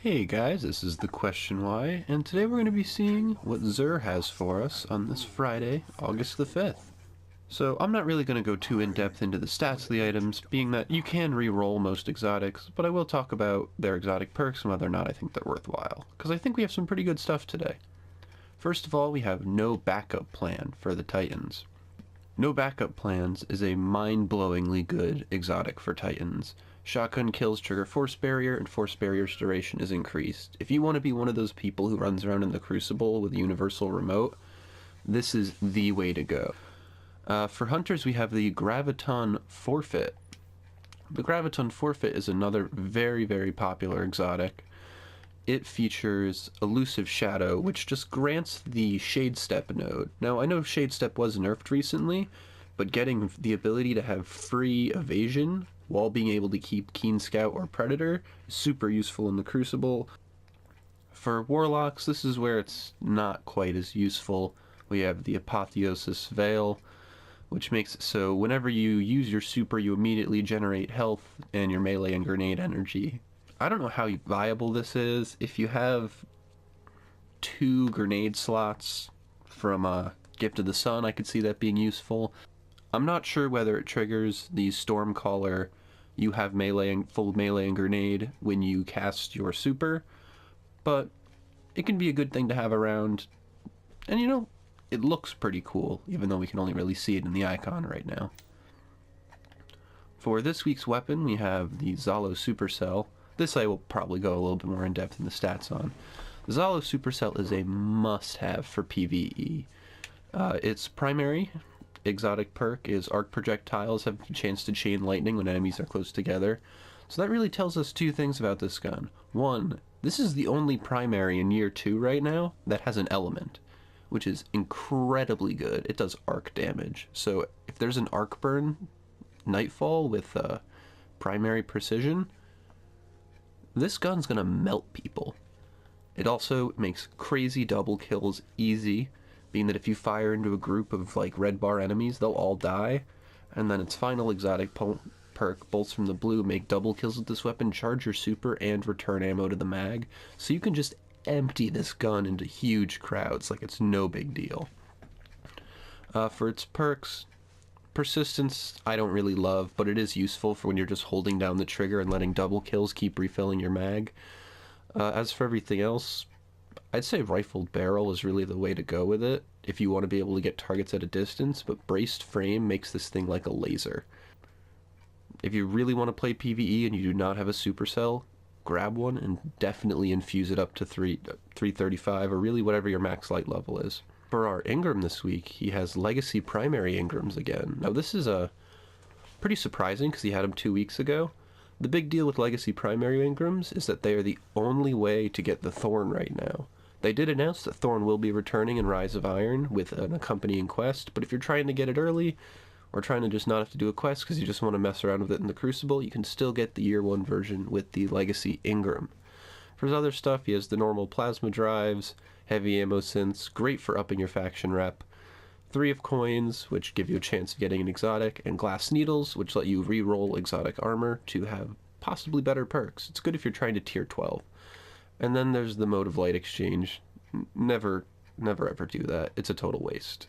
Hey guys, this is the Question Why, and today we're going to be seeing what Zur has for us on this Friday, August the 5th. So I'm not really going to go too in-depth into the stats of the items, being that you can re-roll most exotics, but I will talk about their exotic perks and whether or not I think they're worthwhile, because I think we have some pretty good stuff today. First of all, we have no backup plan for the Titans. No Backup Plans is a mind-blowingly good exotic for Titans. Shotgun kills trigger Force Barrier, and Force Barrier's duration is increased. If you want to be one of those people who runs around in the Crucible with a universal remote, this is the way to go. For Hunters, we have the Graviton Forfeit. The Graviton Forfeit is another very, very popular exotic. It features Elusive Shadow, which just grants the Shade Step node. Now, I know Shade Step was nerfed recently, but getting the ability to have free evasion while being able to keep Keen Scout or Predator is super useful in the Crucible. For Warlocks, this is where it's not quite as useful. We have the Apotheosis Veil, which makes it so whenever you use your super, you immediately generate health and your melee and grenade energy. I don't know how viable this is. If you have 2 grenade slots from Gift of the Sun, I could see that being useful. I'm not sure whether it triggers the Stormcaller, you have melee and full melee and grenade when you cast your super, but it can be a good thing to have around. And you know, it looks pretty cool, even though we can only really see it in the icon right now. For this week's weapon, we have the Solow Supercell. This I will probably go a little bit more in depth in the stats on. The Solow Supercell is a must-have for PvE. Its primary exotic perk is Arc Projectiles have a chance to chain lightning when enemies are close together. So that really tells us 2 things about this gun. 1, this is the only primary in year 2 right now that has an element, which is incredibly good. It does arc damage. So if there's an arc burn Nightfall with primary precision, this gun's gonna melt people. It also makes crazy double kills easy, being that if you fire into a group of like red bar enemies, they'll all die. And then its final exotic perk, Bolts from the Blue, make double kills with this weapon, charge your super, and return ammo to the mag. So you can just empty this gun into huge crowds like it's no big deal. For its perks, Persistence I don't really love, but it is useful for when you're just holding down the trigger and letting double kills keep refilling your mag. As for everything else, I'd say Rifled Barrel is really the way to go with it if you want to be able to get targets at a distance, but Braced Frame makes this thing like a laser. If you really want to play PvE and you do not have a supercell, grab one and definitely infuse it up to 335 or really whatever your max light level is. For our Ingram this week, he has Legacy Primary Ingrams again. Now this is pretty surprising because he had them 2 weeks ago. The big deal with Legacy Primary Ingrams is that they are the only way to get the Thorn right now. They did announce that Thorn will be returning in Rise of Iron with an accompanying quest, but if you're trying to get it early, or trying to just not have to do a quest because you just want to mess around with it in the Crucible, you can still get the Year 1 version with the Legacy Ingram. For his other stuff, he has the normal plasma drives, heavy ammo synths, great for upping your faction rep, 3 of coins, which give you a chance of getting an exotic, and glass needles, which let you re-roll exotic armor to have possibly better perks. It's good if you're trying to tier 12. And then there's the Mode of Light exchange. Never ever do that. It's a total waste.